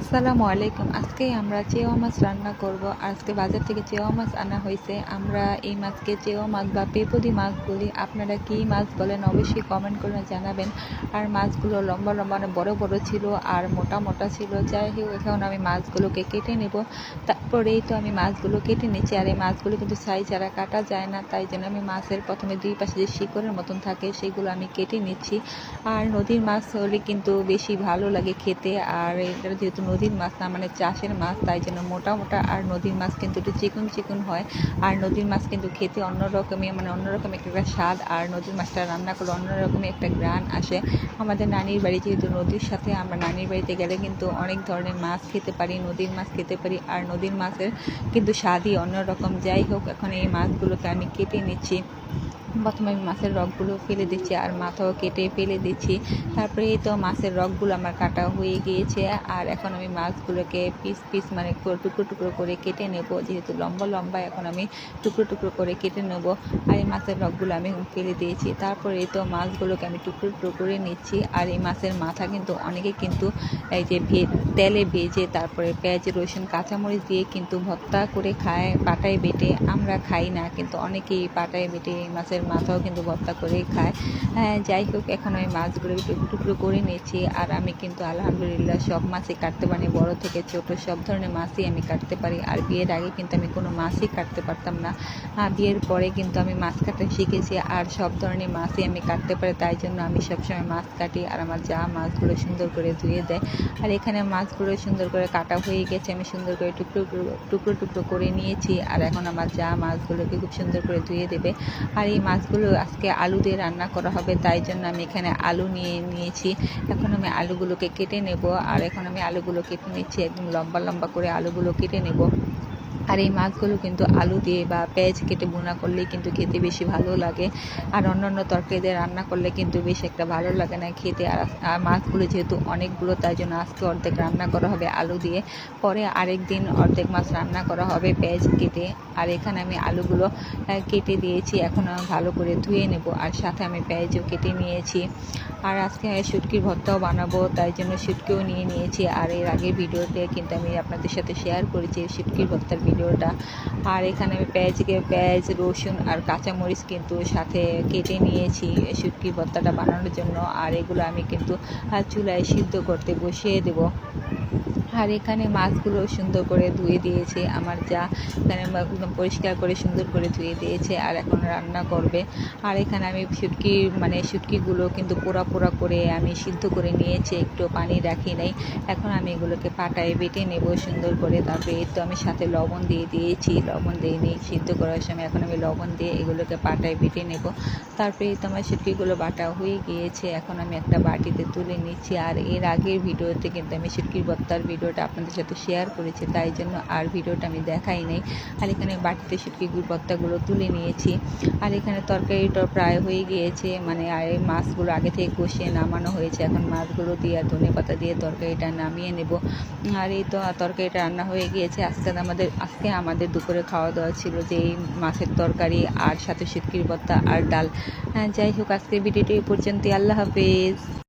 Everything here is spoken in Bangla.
আসসালামু আলাইকুম। আজকে আমরা চেওয়া মাছ রান্না করব। আজকে বাজার থেকে চেওয়া মাছ আনা হয়েছে। আমরা এই মাছকে চেওয়া মাছ বা পেপদি মাছ বলি। আপনারা কী মাছ বলেন অবশ্যই কমেন্ট করে জানাবেন। আর মাছগুলো লম্বা লম্বা মানে বড় বড় ছিল আর মোটা মোটা ছিল। যাই হোক, এখন আমি মাছগুলোকে কেটে নেব। তারপরেই তো আমি মাছগুলো কেটে নিচ্ছি। আর এই মাছগুলো কিন্তু সাইজ ছাড়া কাটা যায় না, তাই জন্য আমি মাছের প্রথমে দুই পাশে যে শিকড়ের মতন থাকে সেগুলো আমি কেটে নিচ্ছি। আর নদীর মাছ হলে কিন্তু বেশি ভালো লাগে খেতে। আর এটা যেহেতু নদীর মাছ না, মানে চাষের মাছ, তাই জন্য মোটা মোটা। আর নদীর মাছ কিন্তু একটু চিকন চিকন হয়। আর নদীর মাছ কিন্তু খেতে অন্যরকমই, মানে অন্যরকম একটা স্বাদ। আর নদীর মাছটা রান্না করলে অন্যরকমই একটা ঘ্রাণ আসে। আমাদের নানির বাড়ি যেহেতু নদীর সাথে, আমরা নানির বাড়িতে গেলে কিন্তু অনেক ধরনের মাছ খেতে পারি, নদীর মাছ খেতে পারি। আর নদীর মাছের কিন্তু স্বাদই অন্যরকম। যাই হোক, এখন এই মাছগুলোকে আমি কেটে নিচ্ছি। প্রথমে আমি মাছের রগগুলো ফেলে দিচ্ছি আর মাথাও কেটে ফেলে দিচ্ছি। তারপরে এই তো মাছের রগগুলো আমার কাটা হয়ে গিয়েছে। আর এখন আমি মাছগুলোকে পিস পিস মানে টুকরো টুকরো করে কেটে নেব। যেহেতু লম্বা লম্বা, এখন আমি টুকরো টুকরো করে কেটে নেব। আর এই মাছের রগগুলো আমি ফেলে দিয়েছি। তারপরে এই তো মাছগুলোকে আমি টুকরো টুকরো করে নিচ্ছি। আর এই মাছের মাথা কিন্তু অনেকে কিন্তু এই যে তেলে ভেজে তারপরে পেঁয়াজ রসুন কাঁচামরিচ দিয়ে কিন্তু ভর্তা করে খায়, পাটায় বেটে। আমরা খাই না, কিন্তু অনেকেই পাটায় বেটে এই মাছের মাথাও কিন্তু ভর্তা করেই খায়। যাই হোক, এখন আমি মাছগুলো টুকরো টুকরো করে নিয়েছি। আর আমি কিন্তু আলহামদুলিল্লাহ সব মাছই কাটতে পারি, বড় থেকে ছোট সব ধরনের মাছই আমি কাটতে পারি। আর বিয়ের আগে কিন্তু আমি কোনো মাছই কাটতে পারতাম না। বিয়ের পরে কিন্তু আমি মাছ কাটা শিখেছি আর সব ধরনের মাছই আমি কাটতে পারি, তাই জন্য আমি সবসময় মাছ কাটি। আর আমার যা মাছগুলো সুন্দর করে ধুয়ে দেয়। আর এখানে মাছগুলো সুন্দর করে কাটা হয়ে গেছে, আমি সুন্দর করে টুকরো টুকরো টুকরো করে নিয়েছি। আর এখন আমার যা মাছগুলোকে খুব সুন্দর করে ধুয়ে দেবে। আর এই মাছগুলো আজকে আলু দিয়ে রান্না করা হবে, তাই জন্য আমি এখানে আলু নিয়েছি। এখন আমি আলুগুলোকে কেটে নেব। আর এখন আমি আলুগুলো কেটে নিচ্ছি, একদম লম্বা লম্বা করে আলুগুলো কেটে নেব। আর এই মাছগুলো কিন্তু আলু দিয়ে বা পেঁয়াজ কেটে ভুনা করলেই কিন্তু খেতে বেশি ভালো লাগে। আর অন্যান্য তরকারি দিয়ে রান্না করলে কিন্তু বেশি একটা ভালো লাগে না খেতে। আর মাছগুলো যেহেতু অনেকগুলো, তাই জন্য আজকে অর্ধেক রান্না করা হবে আলু দিয়ে, পরে আরেক দিন অর্ধেক মাছ রান্না করা হবে পেঁয়াজ কেটে। আর এখানে আমি আলুগুলো কেটে দিয়েছি, এখন আমি ভালো করে ধুয়ে নেব। আর সাথে আমি পেঁয়াজও কেটে নিয়েছি। আর আজকে শুটকির ভর্তাও বানাবো, তাই জন্য শুটকিও নিয়ে নিয়েছি। আর এর আগের ভিডিওতে কিন্তু আমি আপনাদের সাথে শেয়ার করেছি শুটকির ভর্তার ভিডিওটা। আর এখানে আমি পেঁয়াজ রসুন আর কাঁচামরিচ কিন্তু সাথে কেটে নিয়েছি শুটকির ভর্তাটা বানানোর জন্য। আর এগুলো আমি কিন্তু চুলায় সিদ্ধ করতে বসিয়ে দেব। আর এখানে মাছগুলো সুন্দর করে ধুয়ে দিয়েছে আমার যা, এখানে একদম পরিষ্কার করে সুন্দর করে ধুয়ে দিয়েছে। আর এখন রান্না করবে। আর এখানে আমি শুটকিগুলো কিন্তু পোড়া পোড়া করে আমি সিদ্ধ করে নিয়েছি, একটু পানি রাখি নাই। এখন আমি এগুলোকে পাটায় বেটে নেব সুন্দর করে। তারপরে এই তো আমি সাথে লবণ দিয়ে দিয়েছি, লবণ দিয়ে নিই সিদ্ধ করার সময়। এখন আমি লবণ দিয়ে এগুলোকে পাটায় বেটে নেব। তারপরে এই তো আমার শুটকিগুলো বাটা হয়ে গিয়েছে, এখন আমি একটা বাটিতে তুলে নিচ্ছি। আর এর আগের ভিডিওতে কিন্তু আমি শুটকির ভর্তার ভিডিওটা আপনাদের সাথে শেয়ার করেছি, তাই জন্য আর ভিডিওটা আমি দেখাই নাই। আর এখানে বাটিতে শুটকির ভর্তাগুলো তুলে নিয়েছি। আর এখানে তরকারিটা প্রায় হয়ে গিয়েছে, মানে আর এই মাছগুলো আগে থেকে কষিয়ে নামানো হয়েছে। এখন মাছগুলো দিয়ে আর ধনেপাতা দিয়ে তরকারিটা নামিয়ে নেব। আর এই তো তরকারিটা রান্না হয়ে গিয়েছে। আজকে আমাদের দুপুরে খাওয়া দাওয়া ছিল যে এই মাছের তরকারি আর সাথে শুটকির ভর্তা আর ডাল। যাই হোক, আজকের ভিডিওটি এই পর্যন্তই। আল্লাহ হাফেজ।